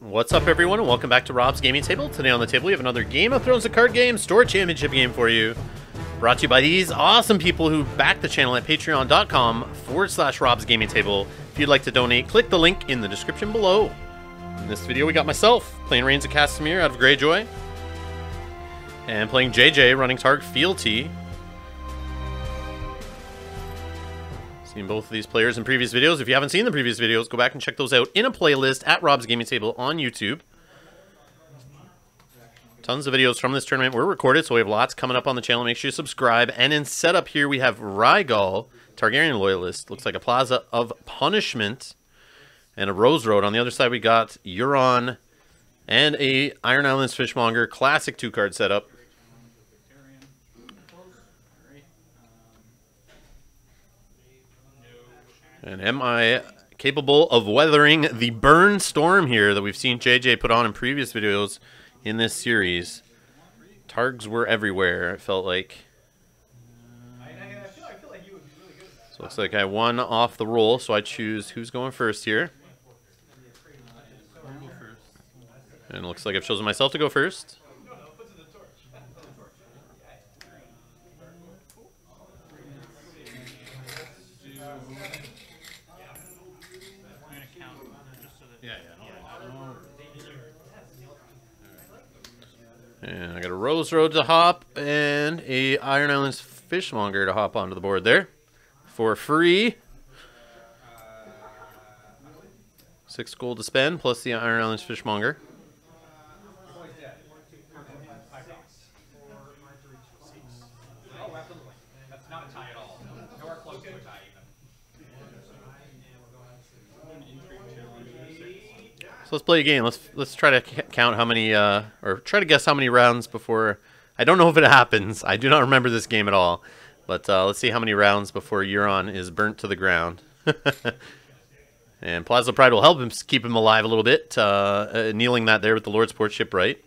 What's up, everyone, and welcome back to Rob's Gaming Table. Today on the table we have another Game of Thrones, a card game, store championship game for you. Brought to you by these awesome people who back the channel at patreon.com/Rob's Gaming Table. If you'd like to donate, click the link in the description below. In this video we got myself playing Reigns of Castamere out of Greyjoy, and playing JJ running Targ Fealty. Seen both of these players in previous videos. If you haven't seen the previous videos, go back and check those out in a playlist at Rob's Gaming Table on YouTube. Tons of videos from this tournament were recorded, so we have lots coming up on the channel. Make sure you subscribe. And in setup here, we have Rhaegal, Targaryen loyalist. Looks like a Plaza of Punishment and a Rose Road. On the other side, we got Euron and a Iron Islands Fishmonger. Classic two-card setup. And am I capable of weathering the burn storm here that we've seen JJ put on in previous videos in this series? Targs were everywhere, it felt like. So it looks like I won off the roll, so I choose who's going first here. And it looks like I've chosen myself to go first. And I got a Rose Road to hop and a Iron Islands Fishmonger to hop onto the board there for free. 6 gold to spend plus the Iron Islands Fishmonger. So let's play a game. Let's try to count how many, or try to guess how many rounds before. I don't know if it happens. I do not remember this game at all. But let's see how many rounds before Euron is burnt to the ground. And Plaza Pride will help him keep him alive a little bit. Kneeling that there with the Lordsport Shipwright.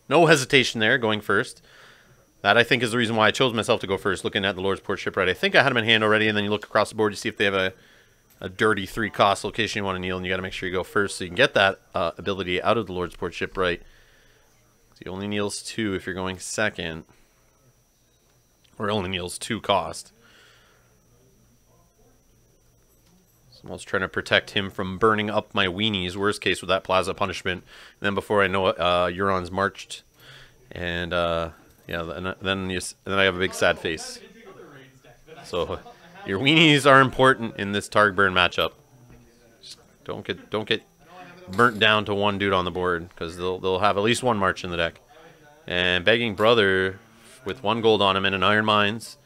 No hesitation there, going first. That, I think, is the reason why I chose myself to go first, looking at the Lordsport Shipwright. I think I had him in hand already, and then you look across the board to see if they have a dirty 3-cost location you want to kneel, and you got to make sure you go first so you can get that ability out of the Lordsport Shipwright. He only kneels 2 if you're going second, or only kneels 2 cost. So I'm also trying to protect him from burning up my weenies, worst case with that Plaza Punishment. And then before I know it, Euron's marched, and yeah, then I have a big sad face. So your weenies are important in this Targ burn matchup. Just don't get burnt down to one dude on the board, because they'll have at least one march in the deck. And Begging Brother with 1 gold on him and an Iron Mines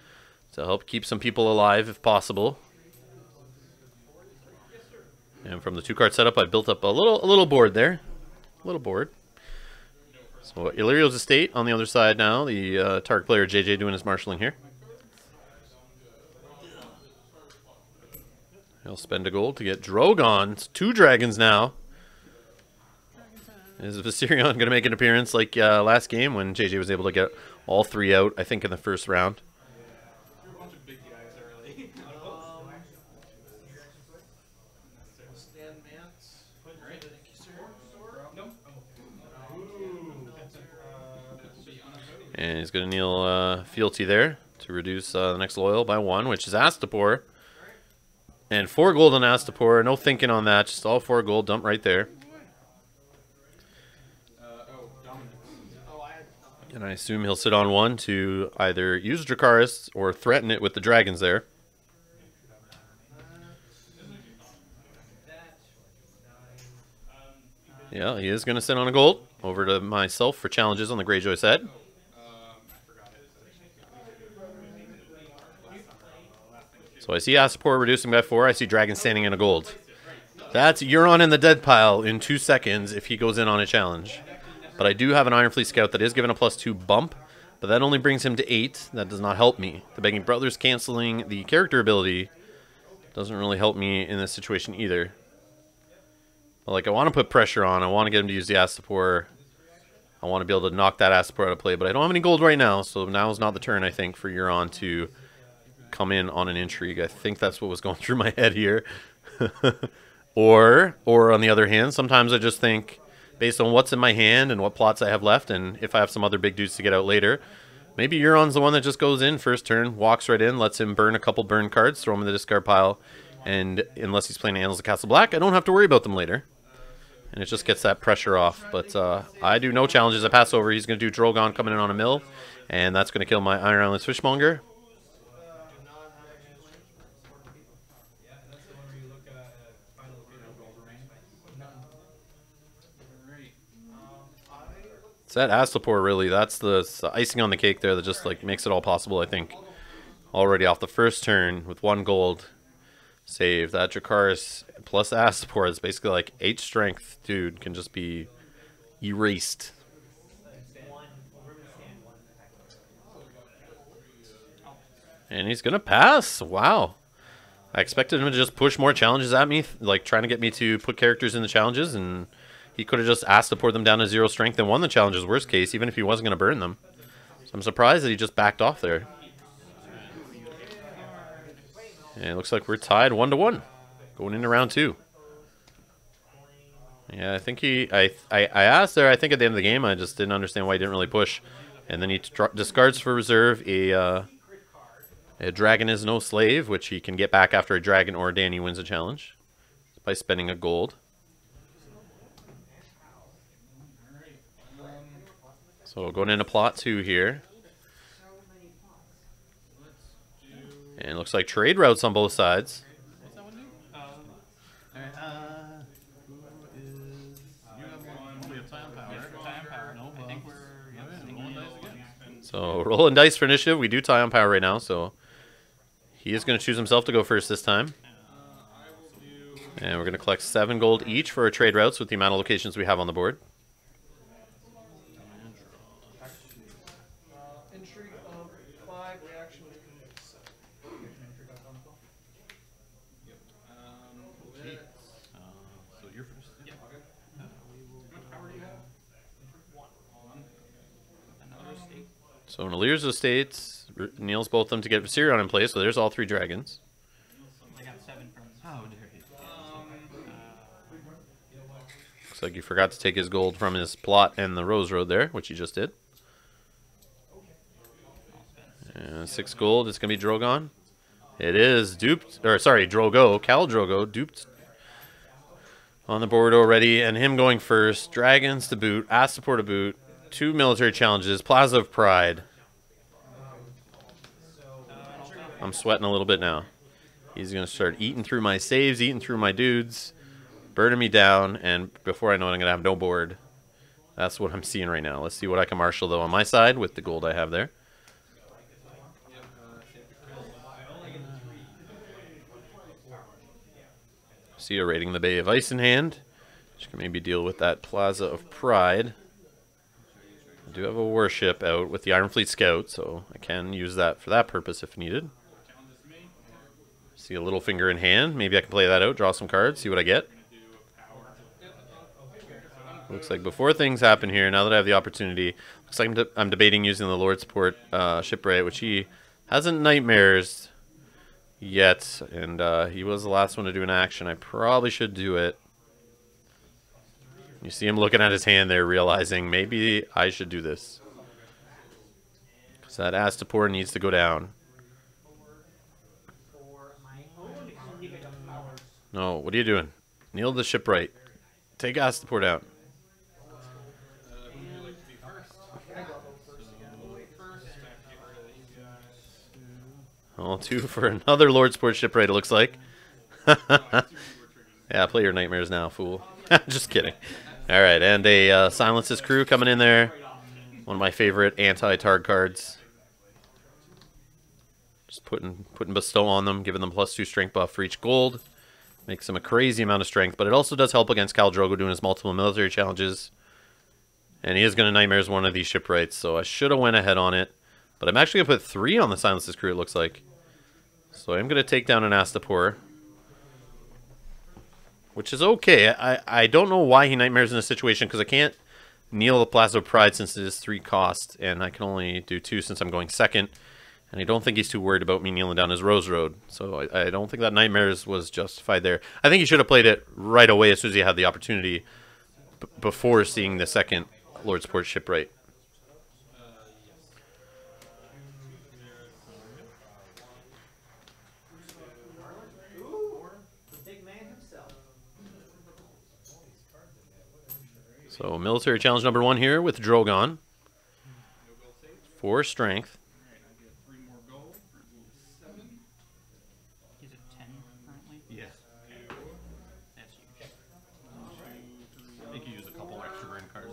to help keep some people alive if possible. And from the 2-card setup, I built up a little board there, a little board. So Illyrio's Estate on the other side now. The Targ player JJ doing his marshalling here. He'll spend a gold to get Drogon. It's 2 dragons now. Is Viserion going to make an appearance like last game when JJ was able to get all 3 out, I think, in the first round? And he's going to kneel Fealty there to reduce the next loyal by 1, which is Astapor. And 4 gold on Astapor. No thinking on that. Just all 4 gold. Dump right there. And I assume he'll sit on 1 to either use Dracarys or threaten it with the dragons there. Yeah, he is going to sit on a gold. Over to myself for challenges on the Greyjoy side. So I see Astapor reducing by 4. I see Dragon standing in a gold. That's Euron in the dead pile in 2 seconds if he goes in on a challenge. But I do have an Iron Fleet Scout that is given a +2 bump, but that only brings him to 8. That does not help me. The Begging Brothers canceling the character ability doesn't really help me in this situation either. But like, I want to put pressure on. I want to get him to use the Astapor. I want to be able to knock that Astapor out of play, but I don't have any gold right now, so now is not the turn, I think, for Euron to come in on an intrigue. I think that's what was going through my head here. Or on the other hand, sometimes I just think based on what's in my hand and what plots I have left, and if I have some other big dudes to get out later. Maybe Euron's the one that just goes in first turn, walks right in, lets him burn a couple burn cards, throw them in the discard pile, and unless he's playing Annals of Castle Black, I don't have to worry about them later. And it just gets that pressure off. But I do no challenges. I pass over. He's going to do Drogon coming in on a mill, and that's going to kill my Iron Islands Fishmonger. It's that Astapor, really. That's the icing on the cake there that just like makes it all possible, I think. Already off the first turn with 1 gold save. That Dracarys plus Astapor is basically like 8 strength. Dude can just be erased. And he's going to pass. Wow. I expected him to just push more challenges at me, like trying to get me to put characters in the challenges, and he could have just asked to pour them down to 0 strength and won the challenges, worst case, even if he wasn't going to burn them. So I'm surprised that he just backed off there. And it looks like we're tied 1-1 going into round 2. Yeah, I think I asked there, I think at the end of the game, I just didn't understand why he didn't really push. And then he discards for reserve a Dragon is no slave, which he can get back after a dragon or Dany wins a challenge by spending a gold. So going into plot 2 here. And it looks like trade routes on both sides. So rolling dice for initiative. We do tie on power right now, so he is going to choose himself to go first this time. And we're going to collect 7 gold each for our trade routes with the amount of locations we have on the board. So Nalir's estates, Neil's both of them to get Viserion in place, so there's all 3 dragons. I got 7 from Looks like he forgot to take his gold from his plot and the Rose Road there, which he just did. And 6 gold, it's going to be Drogon. It is duped, or sorry, Drogo, Khal Drogo, duped on the board already, and him going first. Dragons to boot, Astapor to boot, 2 military challenges, Plaza of Pride. I'm sweating a little bit now. He's going to start eating through my saves, eating through my dudes, burning me down, and before I know it, I'm going to have no board. That's what I'm seeing right now. Let's see what I can marshal, though, on my side with the gold I have there. See you raiding the Bay of Ice in hand. Which can maybe deal with that Plaza of Pride. I do have a warship out with the Iron Fleet Scout, so I can use that for that purpose if needed. See a little finger in hand. Maybe I can play that out, draw some cards, see what I get. Looks like before things happen here, now that I have the opportunity, looks like I'm debating using the Lordsport shipwright, which he hasn't nightmares yet, and he was the last one to do an action. I probably should do it. You see him looking at his hand there, realizing maybe I should do this. Because that Astapor needs to go down. No, what are you doing? Kneel the shipwright. Take Astapor down. All 2 for another Lordsport shipwright, it looks like. Yeah, play your nightmares now, fool. Just kidding. All right, and a Silence His Crew coming in there. One of my favorite anti-Targ cards. Just putting Bestow on them, giving them +2 strength buff for each gold. Makes them a crazy amount of strength, but it also does help against Khal Drogo doing his multiple military challenges. And he is going to Nightmares one of these shipwrights, so I should have went ahead on it. But I'm actually going to put 3 on the Silence His Crew, it looks like. So I'm going to take down an Astapor. Which is okay. I don't know why he Nightmares in this situation, because I can't kneel the Plaza of Pride since it is 3 cost, and I can only do 2 since I'm going second. And I don't think he's too worried about me kneeling down his Rose Road. So I don't think that Nightmares was justified there. I think he should have played it right away as soon as he had the opportunity. before seeing the second Lordsport shipwright. So military challenge number 1 here with Drogon. 4 strength. He's at 10 currently. Yeah. That's huge. I think you use a couple extra burn cards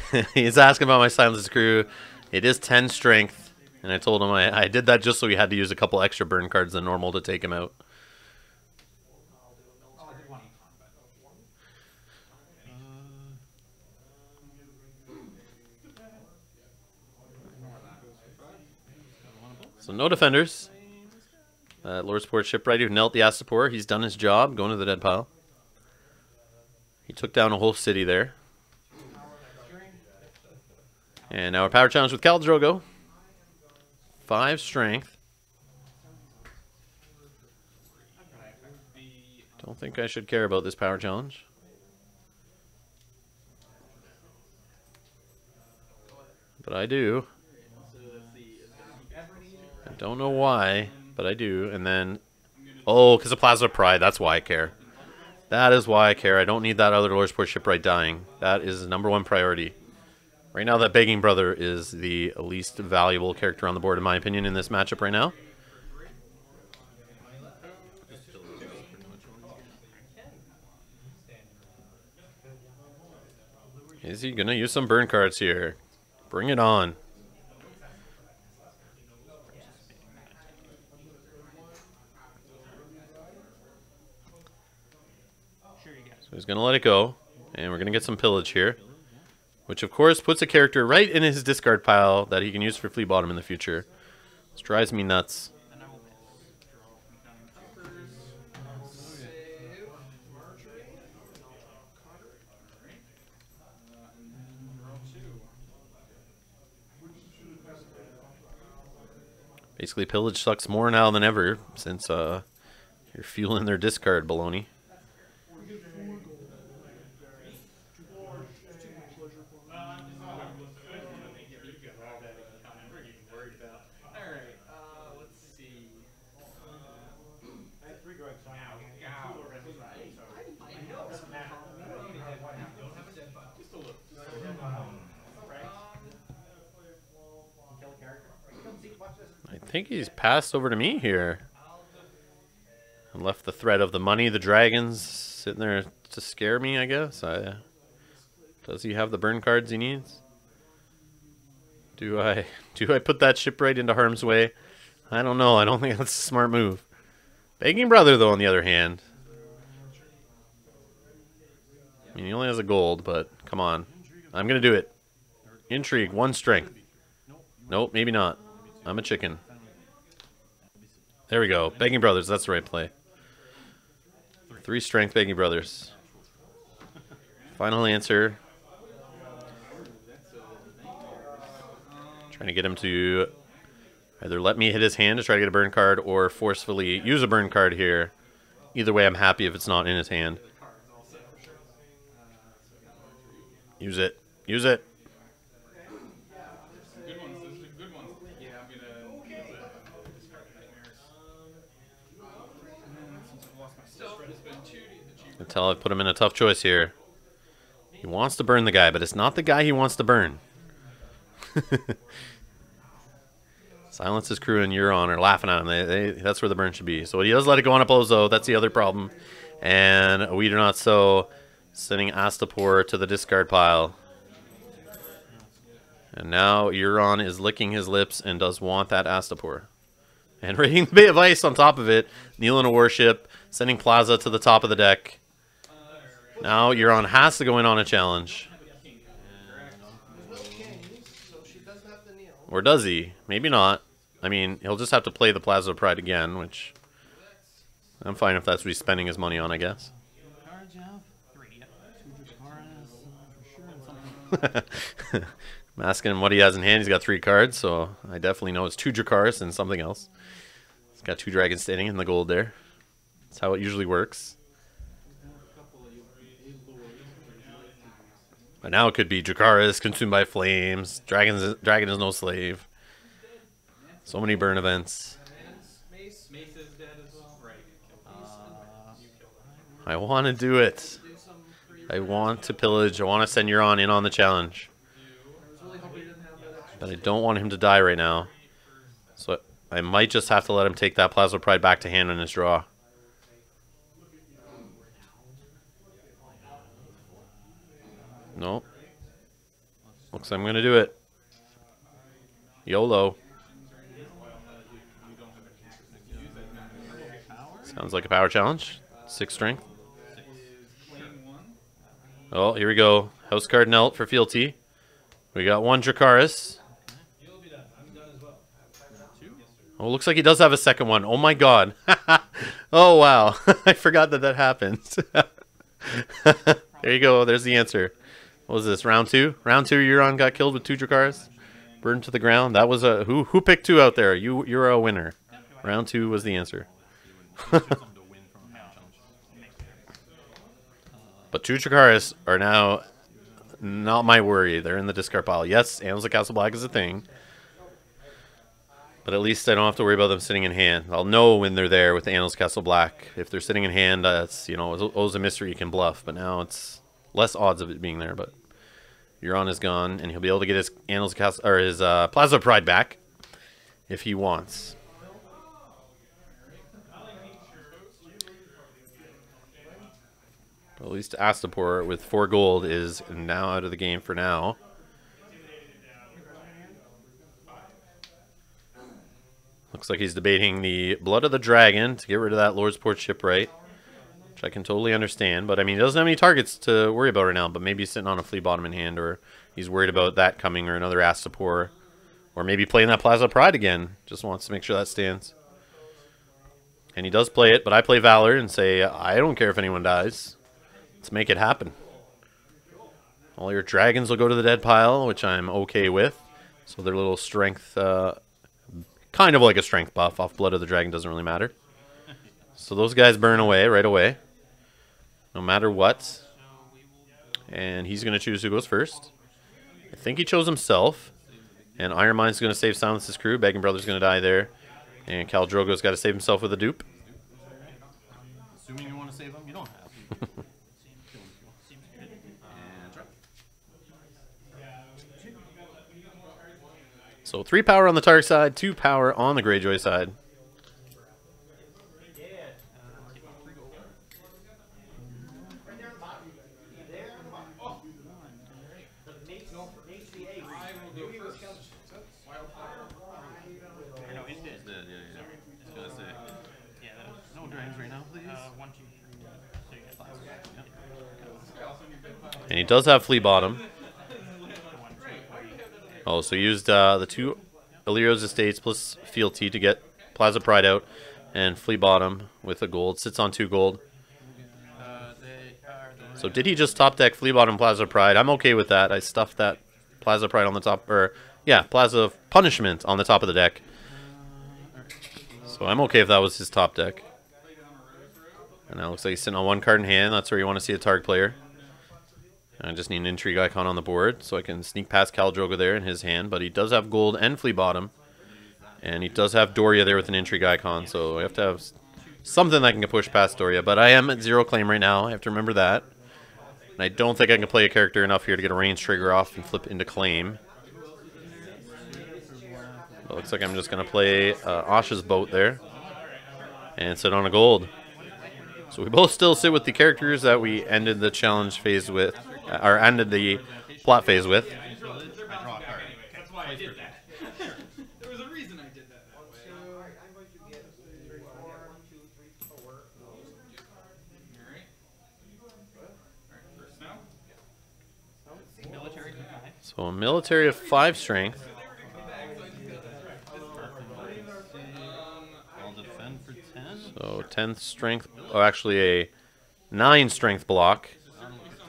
in there. He's asking about my silenced crew. It is 10 strength, and I told him I did that just so he had to use a couple extra burn cards than normal to take him out. So no defenders. Lordsport shipwright who knelt the Astapor. He's done his job, going to the dead pile. He took down a whole city there. And now our power challenge with Khal Drogo. 5 strength. Don't think I should care about this power challenge. But I do. I don't know why, but I do. And then, oh, because of Plaza Pride. That's why I care. That is why I care. I don't need that other Lordsport shipwright dying. That is number 1 priority. Right now, that Begging Brother is the least valuable character on the board, in my opinion, in this matchup right now. Is he going to use some burn cards here? Bring it on. So he's going to let it go, and we're going to get some pillage here, which of course puts a character right in his discard pile that he can use for Flea Bottom in the future. This drives me nuts. Basically, pillage sucks more now than ever since you're fueling their discard baloney. I think he's passed over to me here. And left the threat of the money, the dragons, sitting there to scare me, I guess. Does he have the burn cards he needs? Do I put that shipwright into harm's way? I don't know. I don't think that's a smart move. Begging Brother, though, on the other hand. I mean, he only has a gold, but come on. I'm going to do it. Intrigue, 1 strength. Nope, maybe not. I'm a chicken. There we go. Begging Brothers, that's the right play. 3 strength, Begging Brothers. Final answer. Trying to get him to either let me hit his hand to try to get a burn card or forcefully use a burn card here. Either way, I'm happy if it's not in his hand. Use it. Use it. Until I've put him in a tough choice here. He wants to burn the guy, but it's not the guy he wants to burn. Silence his crew and Euron are laughing at him. That's where the burn should be. So he does let it go on a Bozo. That's the other problem. And we do not so. Sending Astapor to the discard pile. And now Euron is licking his lips and does want that Astapor. And raiding the Bay of Ice on top of it. Kneeling a warship. Sending Plaza to the top of the deck. Now Euron has to go in on a challenge. Or does he? Maybe not. I mean, he'll just have to play the Plaza of Pride again, which I'm fine if that's what he's spending his money on, I guess. I'm asking him what he has in hand. He's got 3 cards, so I definitely know it's 2 Dracarys and something else. He's got 2 dragons standing in the gold there. That's how it usually works. But now it could be Dracarys consumed by flames. Dragon is no slave. So many burn events. Mace is dead as well. Right. I want to do it. I want to pillage. I want to send Euron in on the challenge. But I don't want him to die right now. So I might just have to let him take that Plasma Pride back to hand in his draw. Nope. Looks like I'm going to do it. YOLO. Sounds like a power challenge. 6 strength. Oh, here we go. House Card Nelt for Fealty. We got 1 Dracarys. Oh, looks like he does have a second one. Oh my god. Oh wow. I forgot that happened. There you go. There's the answer. What was this? Round 2? Round 2, Euron got killed with 2 Dracarys. Burned to the ground. That was a... Who picked 2 out there? You're a winner. Round 2 was the answer. But 2 Dracarys are now not my worry. They're in the discard pile. Yes, Annals of Castle Black is a thing. But at least I don't have to worry about them sitting in hand. I'll know when they're there with the Annals of Castle Black. If they're sitting in hand, it's, you know, it's always a mystery you can bluff. But now it's less odds of it being there. But Euron is gone, and he'll be able to get his Annals of Castle, or his Plasma Pride back if he wants. But at least Astapor with 4 gold is now out of the game for now. Looks like he's debating the Blood of the Dragon to get rid of that Lord's Port shipwright, which I can totally understand. But I mean, he doesn't have any targets to worry about right now. But maybe he's sitting on a Flea Bottom in hand, or he's worried about that coming, or another Astapor, or maybe playing that Plasma Pride again. Just wants to make sure that stands. And he does play it, but I play Valor and say I don't care if anyone dies. Let's make it happen. All your dragons will go to the dead pile, which I'm okay with. So their little strength, kind of like a strength buff off Blood of the Dragon, doesn't really matter. So those guys burn away right away, no matter what. And he's going to choose who goes first. I think he chose himself. And Iron Mind's going to save Silence's crew. Begging Brother's going to die there. And Khal Drogo's got to save himself with a dupe. Assuming you want to save him, you don't have. So 3 power on the Targ side, 2 power on the Greyjoy side. And he does have Flea Bottom. Oh, so he used the 2 Illyrio's Estates plus Fealty to get Plasma Pride out, and Flea Bottom with a gold. Sits on 2 gold. So did he just top deck Flea Bottom Plasma Pride? I'm okay with that. I stuffed that Plasma Pride on the top, or yeah, Plasma Punishment on the top of the deck. So I'm okay if that was his top deck. And now it looks like he's sitting on 1 card in hand. That's where you want to see a Targ player. I just need an Intrigue Icon on the board so I can sneak past Khal Drogo there in his hand. But he does have gold and Flea Bottom. And he does have Doria there with an Intrigue Icon. So I have to have something that can push past Doria. But I am at 0 claim right now. I have to remember that. And I don't think I can play a character enough here to get a range trigger off and flip into claim. It looks like I'm just going to play Asha's Boat there. And sit on a gold. So we both still sit with the characters that we ended the challenge phase with. Or ended the plot phase with. That's why I did that. There was a reason I did that way. So a military of 5 strength. I'll defend for 10. So 10th strength. Oh, actually a 9 strength block.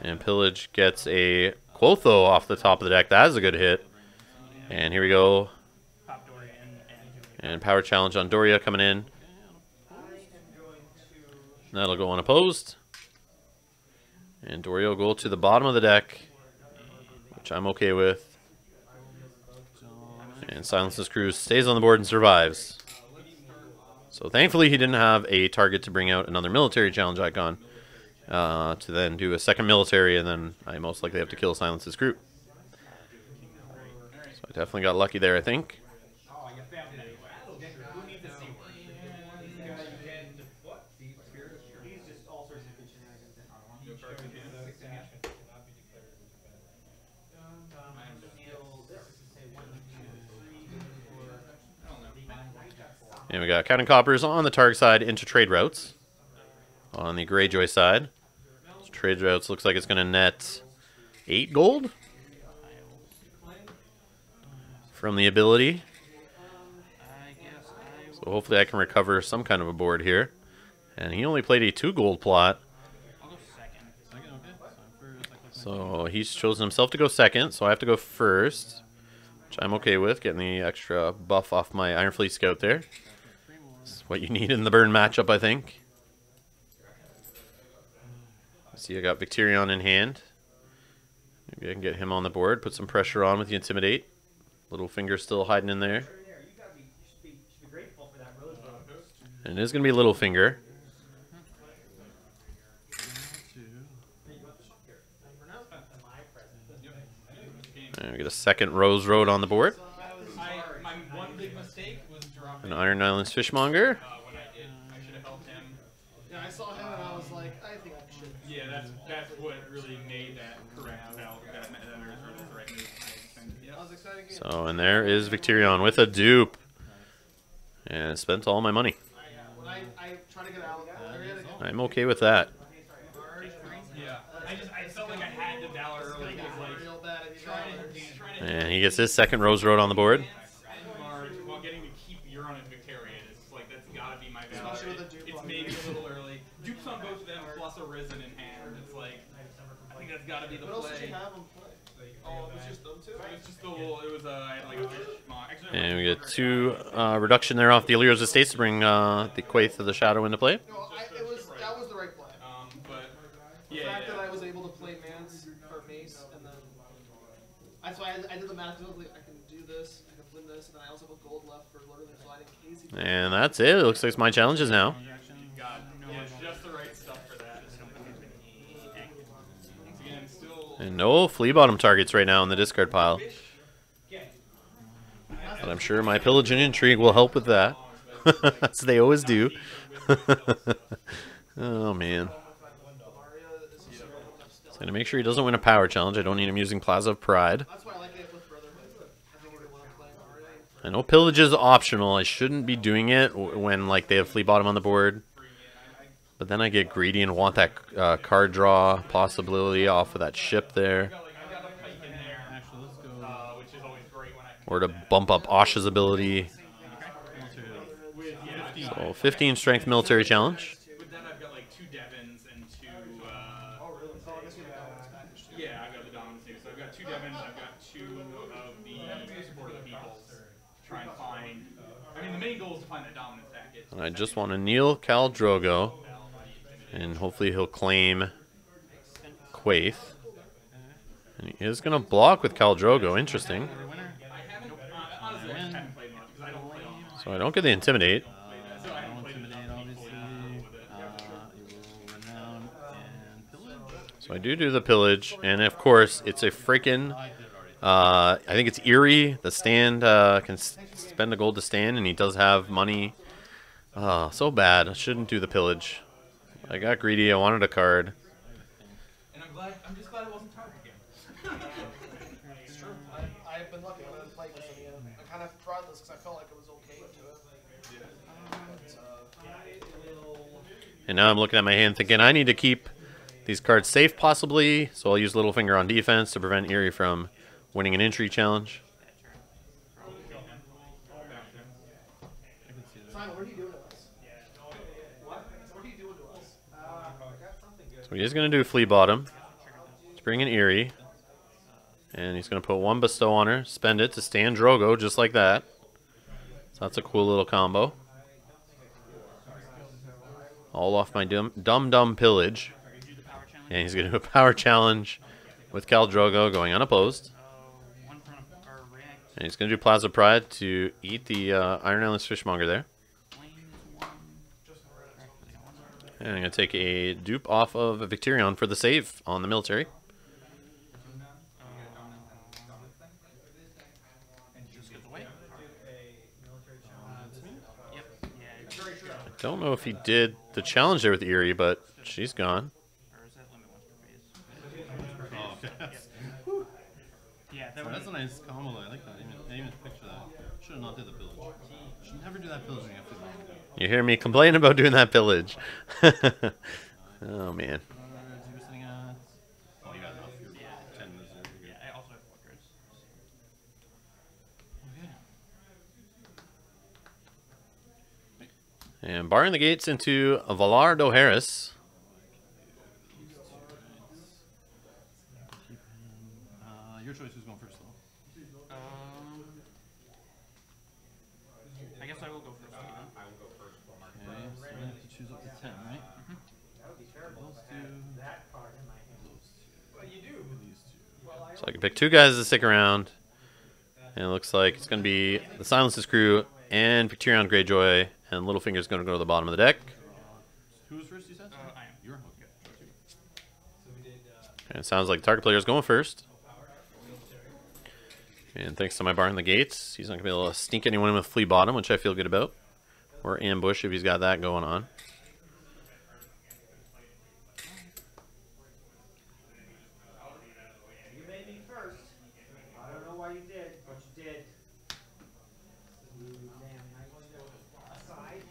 And Pillage gets a Quotho off the top of the deck. That is a good hit. And here we go. And power challenge on Doria coming in. That'll go unopposed. And Doria will go to the bottom of the deck. which I'm okay with. And Silence's Crew stays on the board and survives. So thankfully he didn't have a target to bring out another military challenge icon to then do a second military, and then I most likely have to kill Silence's Crew. So I definitely got lucky there, I think. And we got Counting Coppers on the Targ side into trade routes. On the Greyjoy side, so trade routes looks like it's going to net 8 gold from the ability. So hopefully I can recover some kind of a board here. And he only played a 2 gold plot. So he's chosen himself to go second, so I have to go first, which I'm okay with, getting the extra buff off my Iron Fleet Scout there. That's what you need in the burn matchup, I think. See, I got Victarion in hand. Maybe I can get him on the board, put some pressure on with the Intimidate. Littlefinger still hiding in there. And it is going to be Littlefinger. And we get a second Rose Road on the board. My one big mistake was dropping. An Iron Islands Fishmonger. When I did, I should have helped him. Yeah, I saw him and I was like, I think I should. Yeah, that's what really made that correct valve. That was the right move. Yeah. I was excited. So, and there is Victarion with a dupe. And spent all my money. When I try to get out, I'm okay with that. Yeah. I felt like I had to Valor early because like real bad if you trying to And he gets his second Rose Road on the board. March while getting to keep Euron and Victarion. It's like that's gotta be my Valor. Especially with the dupe It's on maybe a little early. Dupes on both of them plus a Risen in hand. It's like I think that's gotta be the What else did play. you have him play? Oh, it was just them two? It was just a little. It was I had like a fish mock. Actually, And we get 2 reduction there off the Illyrio's Estates to bring the Quaith of the Shadow into play. No, that was the right play. but The yeah, fact that I was able to play Mance or Mace, and then that's why I did the math. Like, I can do this, I can win this, and then I also have a gold left for literally sliding Casey. And that's it. It looks like it's my challenges now. God, yeah, just the right stuff for that. Again, still. And no flea bottom targets right now in the discard pile. But I'm sure my Pillage and Intrigue will help with that. As they always do. Oh, man. So gonna make sure he doesn't win a power challenge. I don't need him using Plaza of Pride. That's why I like it with Brotherhood. I think we're gonna want to play Mario. I know Pillage is optional. I shouldn't be doing it when like they have flea bottom on the board. But then I get greedy and want that card draw possibility off of that ship there. I got a pike in there. Actually, let's go. Which is always great when I Or to bump up Osh's ability. with yeah. So 15 strength military challenge. With that, I've got like 2 Devons and 2. Yeah, I've got the Dominance too. So I've got 2 Devons. I've got 2 of the Support of the Peoples. Try and find. I mean, the main goal is to find that Dominance packet. And I just want to kneel Khal Drogo. And hopefully he'll claim Quaith. And he is going to block with Khal Drogo. Interesting. I haven't. Honestly, I just haven't played much because I don't play online. So I don't get the Intimidate. So I haven't I'll played intimidate, enough obviously. people with it. You will renown and pillage. So I do the Pillage. And of course, it's a freaking... I think it's Eerie. The stand can spend a gold to stand, and he does have money. So bad. I shouldn't do the Pillage. I got greedy. I wanted a card. And I'm just glad it wasn't Targ again. It's true. I've been lucky. I didn't play this in the end. I kind of tried this because I felt like it was okay to it. And now I'm looking at my hand thinking I need to keep these cards safe possibly. So I'll use Littlefinger on defense to prevent Eerie from winning an entry challenge. Simon, what are you doing to us? What are you doing to us? So he is going to do Flea Bottom to bring in Eerie. And he's going to put 1 Bestow on her, spend it to stand Drogo just like that. So that's a cool little combo. All off my dumb Pillage. And he's going to do a power challenge with Khal Drogo going unopposed. And he's going to do Plaza Pride to eat the Iron Islands Fishmonger there. And I'm going to take a dupe off of a Victorion for the save on the military. I don't know if he did the challenge there with Eerie, but she's gone. Yeah, that's a nice combo. I like that. I even picture that. Should have not did the pillage. Should never do that pillage when you have to. You hear me complain about doing that pillage. Oh, man. Oh, you got enough. You're 10 minutes in. Yeah, I also have 4 cards. Okay. And barring the gates into Valardo Harris. Your choice. Who's going first, though? I guess I will go first. I will go first. Okay, so I have to choose up to 10, right? So I can pick 2 guys to stick around. And it looks like it's going to be the Silence's crew and Victorion Greyjoy. And Littlefinger's going to go to the bottom of the deck. Who was first, you said? I am. You're okay. And it sounds like the target player is going first. And thanks to my bar in the gates, he's not going to be able to sneak anyone in with Flea Bottom, which I feel good about. Or ambush if he's got that going on. You made me first. I don't know why you did, but you did. You damn nice. Aside.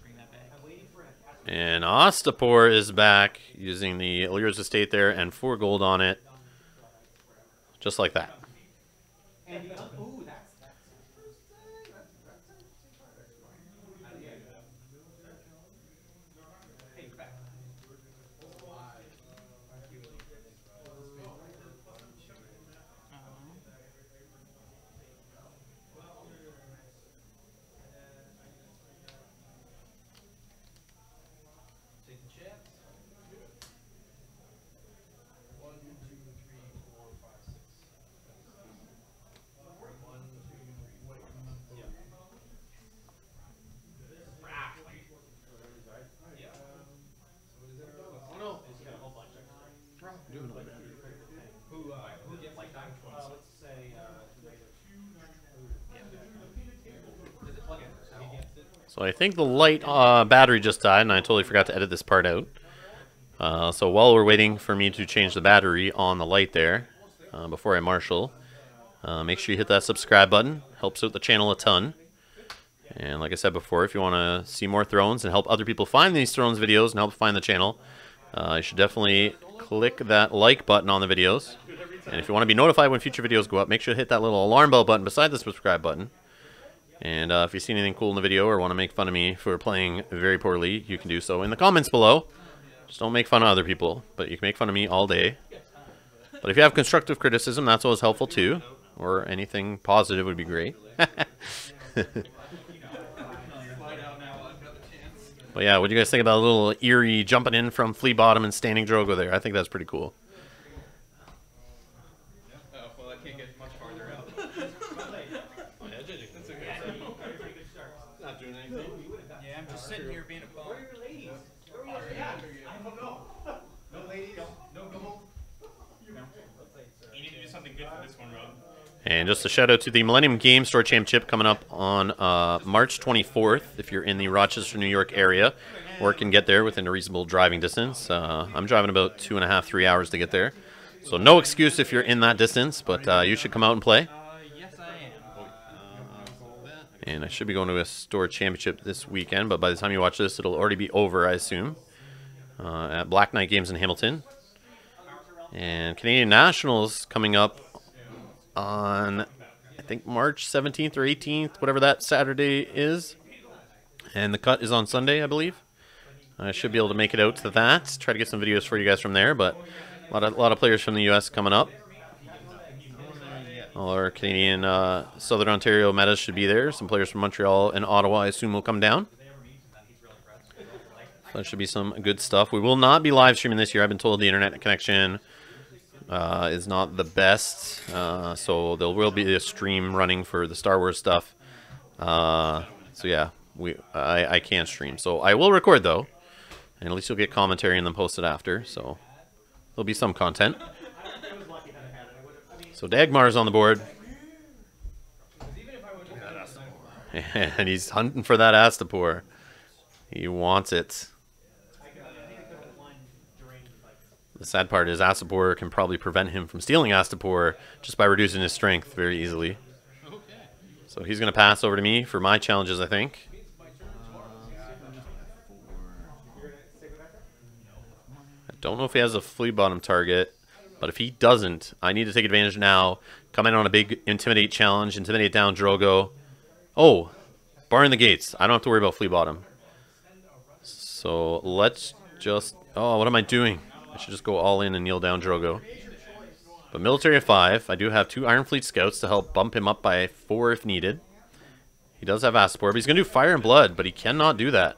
Bring that back. I'm waiting for it. And Ostapor is back using the Allura's Estate there and 4 gold on it. Just like that. And you, ooh, that's hey, back. Take the chips. 1, 2, 3, 4, 5, 6. 1, 2, 3, 4. Yeah. Oh no! He's got a whole bunch of who gets like diamond ones? Let's say does it plug in? So he gets it. So I think the light battery just died, and I totally forgot to edit this part out. So while we're waiting for me to change the battery on the light there, before I marshal, make sure you hit that subscribe button. Helps out the channel a ton. And like I said before, if you want to see more Thrones and help other people find these Thrones videos and help find the channel, you should definitely click that like button on the videos. And if you want to be notified when future videos go up, make sure to hit that little alarm bell button beside the subscribe button. And if you see anything cool in the video or want to make fun of me for playing very poorly, you can do so in the comments below. Just don't make fun of other people, but you can make fun of me all day. But if you have constructive criticism, that's always helpful too. Or anything positive would be great. But yeah, what do you guys think about a little Eerie jumping in from Flea Bottom and standing Drogo there? I think that's pretty cool. Oh, well, I can't get much farther out. Not doing anything. Yeah, I'm just sitting here being a bum. Where are your ladies? Where are your ladies? I don't know. No ladies? No gold? You need to do something good for this one, Rob. And just a shout out to the Millennium Game Store Championship coming up on March 24th if you're in the Rochester, New York area or can get there within a reasonable driving distance. I'm driving about 2.5 to 3 hours to get there. So no excuse if you're in that distance, but you should come out and play. Yes, I am. And I should be going to a store championship this weekend, but by the time you watch this, it'll already be over, I assume, at Black Knight Games in Hamilton. And Canadian Nationals coming up on, I think, March 17th or 18th, whatever that Saturday is. And the cut is on Sunday, I believe. I should be able to make it out to that. Try to get some videos for you guys from there, but a lot of players from the U.S. coming up. All our Canadian Southern Ontario metas should be there. Some players from Montreal and Ottawa, I assume, will come down. So that should be some good stuff. We will not be live streaming this year. I've been told the internet connection is not the best, so there will be a stream running for the Star Wars stuff. So yeah, I can't stream. So I will record though, and at least you'll get commentary and then post it after. So there'll be some content. So Dagmar's on the board, and he's hunting for that Astapor. He wants it. The sad part is Astapor can probably prevent him from stealing Astapor just by reducing his strength very easily. So he's going to pass over to me for my challenges, I think. I don't know if he has a flea bottom target, but if he doesn't, I need to take advantage now. Come in on a big Intimidate challenge, Intimidate down Drogo. Oh, barring the gates. I don't have to worry about flea bottom. So let's just... Oh, what am I doing? I should just go all in and kneel down Drogo. But military of 5. I do have 2 Iron Fleet scouts to help bump him up by 4 if needed. He does have Astapor, but he's going to do Fire and Blood, but he cannot do that.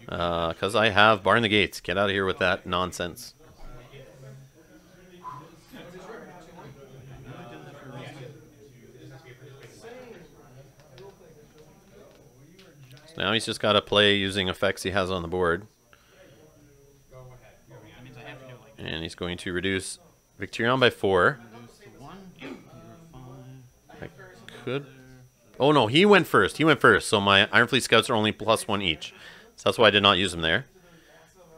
Because I have Bar in the Gates. Get out of here with that nonsense. So now he's just got to play using effects he has on the board. And he's going to reduce Victorion by 4. I could... Oh no, he went first. He went first. So my Iron Fleet Scouts are only +1 each. So that's why I did not use them there.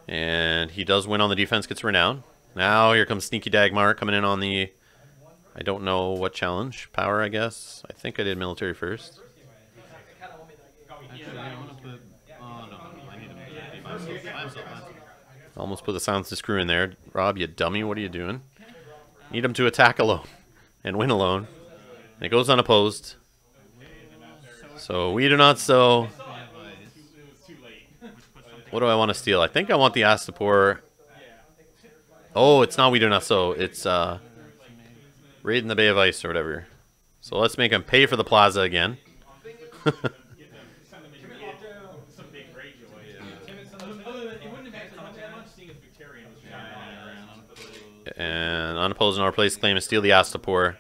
And he does win on the defense, gets renowned. Now here comes Sneaky Dagmar coming in on the... I don't know what challenge. Power, I guess. I think I did military first. Actually, I want to put... Oh, no. I need to be myself. Almost put the silence to screw in there. Rob, you dummy, what are you doing? Need him to attack alone and win alone. And it goes unopposed. So we do not sow. What do I want to steal? I think I want the Astapor. Oh, it's not we do not sow. It's Raid in the Bay of Ice or whatever. So let's make him pay for the plaza again. And unopposed in our place claim and steal the Astapor.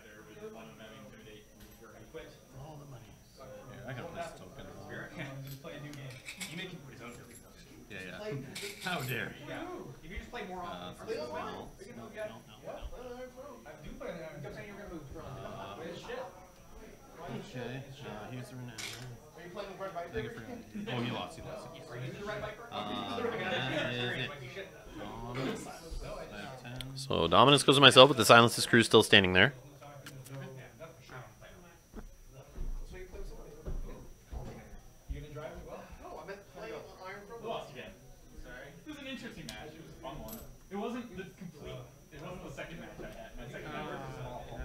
How dare you? If you just play more often, Okay, here's the renown. Are you playing with Red Viper? Oh, he lost. That is it. So dominance goes to myself, with the silences crew still standing there. It was an interesting match. It was a fun one. It wasn't the complete. It wasn't the second match I had. My second match was awful.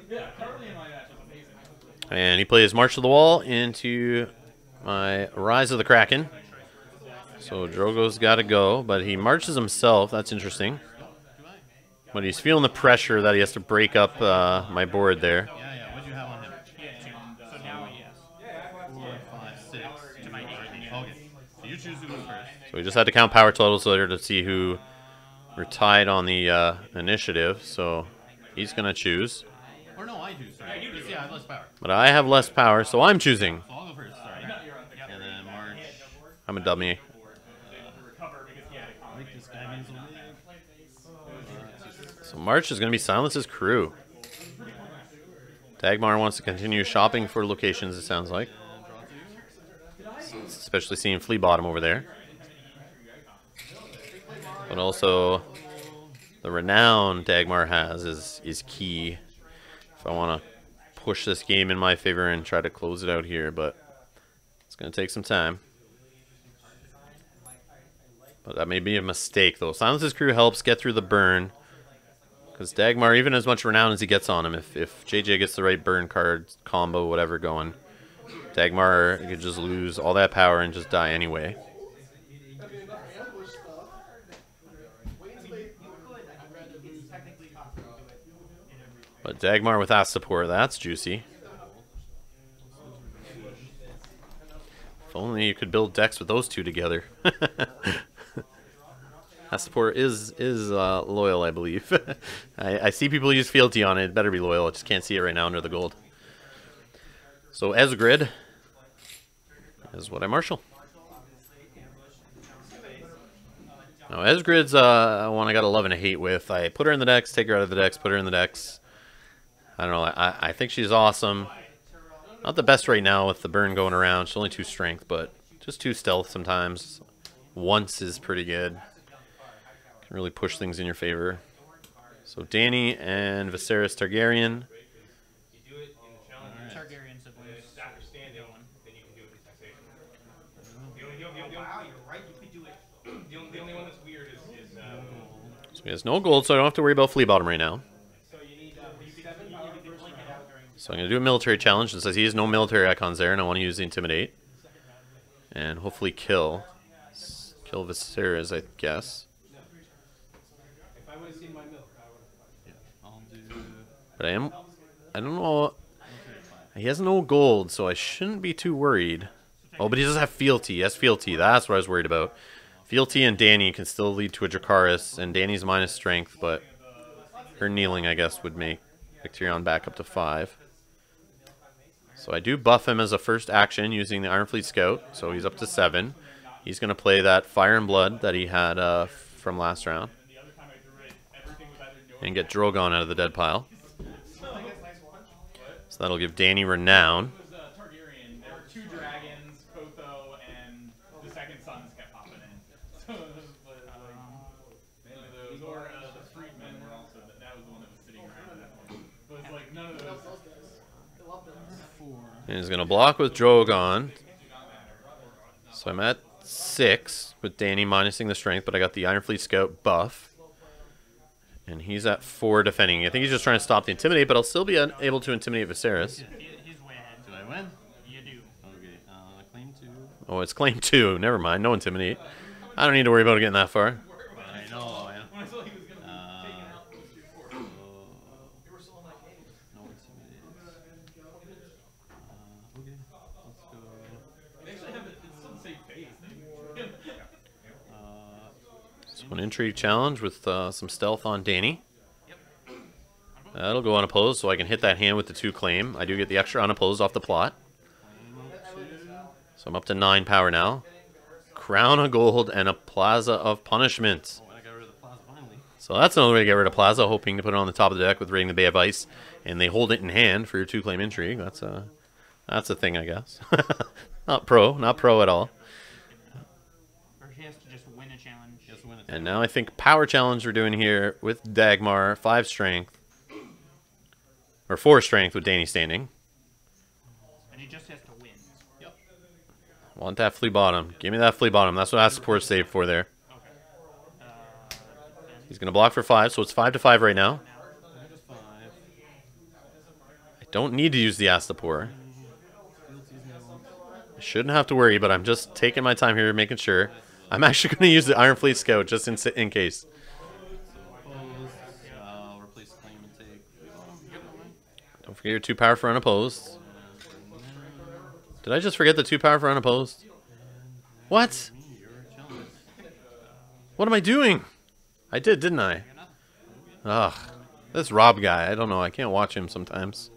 Yeah, currently in my match was amazing. And he plays March to the Wall into my Rise of the Kraken. So Drogo's got to go, but he marches himself. That's interesting. But he's feeling the pressure that he has to break up my board there. Yeah. What'd you have on him? So now he has. 4, 5, 6. To my 8. Okay. So you choose who goes first. So we just had to count power totals later to see who were tied on the initiative. So he's going to choose. Or no, I do. Sorry. Yeah, I have less power. But I have less power, so I'm choosing. So I'll go first. Sorry. And then March. I'm a dummy. I think this guy means a million. So March is going to be Silence's crew. Dagmar wants to continue shopping for locations, it sounds like. Especially seeing Flea Bottom over there. But also, the renown Dagmar has is key if I want to push this game in my favor and try to close it out here, but it's going to take some time. But that may be a mistake, though. Silence's crew helps get through the burn. Because Dagmar, even as much renown as he gets on him, if JJ gets the right burn card combo, whatever going, Dagmar could just lose all that power and just die anyway. But Dagmar with Astapor, that's juicy. If only you could build decks with those two together. Astapor is loyal, I believe. I see people use Fealty on it. It better be loyal. I just can't see it right now under the gold. So Esgrid is what I marshal. Now Esgrid's one I got to love and hate with. I put her in the decks, take her out of the decks, put her in the decks. I don't know. I think she's awesome. Not the best right now with the burn going around. She's only 2 strength, but just 2 stealth sometimes. Once is pretty good. Can really push things in your favor. So Dany and Viserys Targaryen. Targaryen siblings. Wow, you're right. You could do it. The only one that's weird is So he has no gold, so I don't have to worry about flea bottom right now. So you need 7 power for blink it out during. So I'm going to do a military challenge. It says he has no military icons there, and I want to use the Intimidate. And hopefully kill Viserys, I guess. If I would have seen my milk, I would have. I'll do. But I don't know. He has no gold, so I shouldn't be too worried. Oh, but he does have Fealty. He has Fealty. That's what I was worried about. Fealty and Dany can still lead to a Dracarys, and Dany's minus strength, but her kneeling, I guess, would make Victorion back up to 5. So I do buff him as a first action using the Ironfleet Scout, so he's up to 7. He's going to play that Fire and Blood that he had from last round. And get Drogon out of the dead pile. So that'll give Dany Renown. Targaryen. There were 2 dragons, Potho, and the second sons kept popping in. So it was like, mainly those, or the freedmen were also, that was the one that was sitting around at that point. But it's like, none of those. And he's going to block with Drogon. So I'm at 6 with Dany minusing the strength, but I got the Ironfleet Scout buff. And he's at 4 defending. I think he's just trying to stop the Intimidate, but I'll still be able to intimidate Viserys. He's way ahead. Do I win? You do. Okay. Claim 2. Oh, it's claim 2. Never mind. No Intimidate. I don't need to worry about getting that far. I know. When I saw he was going to be taken out, it was too poor. They were still in my game. No intimidate. Okay. Let's go. They actually have it's still the same face. So an intrigue challenge with some stealth on Dany. That'll go unopposed, so I can hit that hand with the 2 claim. I do get the extra unopposed off the plot. So I'm up to 9 power now. Crown of Gold and a Plaza of Punishment. Oh, and I got rid of the plaza finally. So that's another way to get rid of Plaza, hoping to put it on the top of the deck with Raiding the Bay of Ice. And they hold it in hand for your 2 claim intrigue. That's a thing, I guess. Not pro at all. Or he has to just win a challenge. Yes, win it. And now I think power challenge we're doing here with Dagmar, 5 strength. Or 4 strength with Dany standing. And he just has to win. Yep. Want that flea bottom. Give me that flea bottom. That's what Astapor saved for there. He's going to block for 5, so it's 5 to 5 right now. Minus 5. I don't need to use the Astapor. I shouldn't have to worry, but I'm just taking my time here, making sure. I'm actually going to use the Ironfleet Scout just in case. Opposed. I'll replace claim and take. Don't forget your 2 power for unopposed. Did I just forget the 2 power for unopposed? What? What am I doing? I did, didn't I? Ugh. This Rob guy, I don't know. I can't watch him sometimes.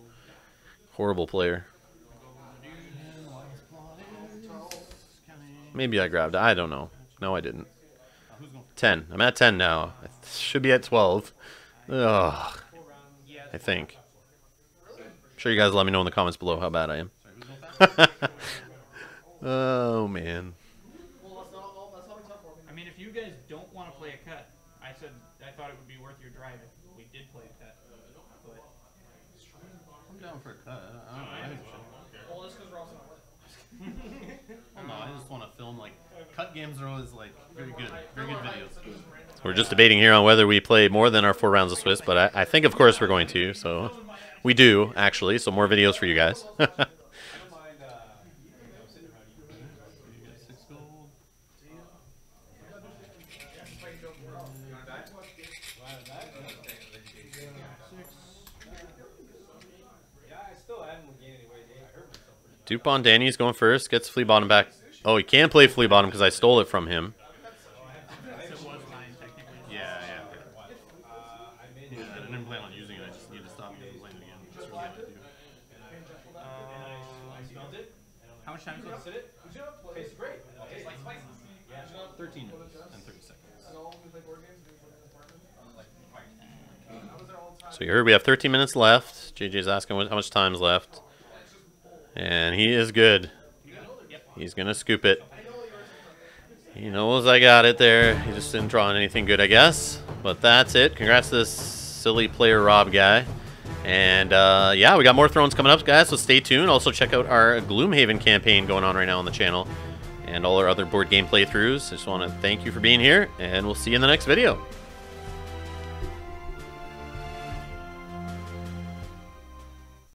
Horrible player. Maybe I grabbed it. I don't know. No, I didn't. 10. I'm at 10 now. I should be at 12. Ugh. I think. I'm sure you guys let me know in the comments below how bad I am. Oh, man. I mean, if you guys don't want to play a cut, I thought it would be worth your drive if we did play a cut. But I'm down for a cut. I don't know. Well, that's because we're also not winning. Oh, no, I just want to film, like, cut games are always, like, very good videos. We're just debating here on whether we play more than our 4 rounds of Swiss, but I think, of course, we're going to. So we do, actually. So more videos for you guys. You got 6 gold. Yeah, I still haven't gained any weight. I hurt myself pretty bad. Dupe on Danny's going first. Gets Flea Bottom back. Oh, he can play Flea Bottom because I stole it from him. it was mine, technically. much time is left? Sit it. Tastes great. Tastes like spices. Yeah. 13 minutes and 30 seconds. So you heard we have 13 minutes left. JJ's asking how much time's left. And he is good. He's going to scoop it. He knows I got it there. He just didn't draw anything good, I guess. But that's it. Congrats to this silly player Rob guy. And yeah, we got more Thrones coming up, guys, so stay tuned. Also check out our Gloomhaven campaign going on right now on the channel. And all our other board game playthroughs. I just want to thank you for being here, and we'll see you in the next video.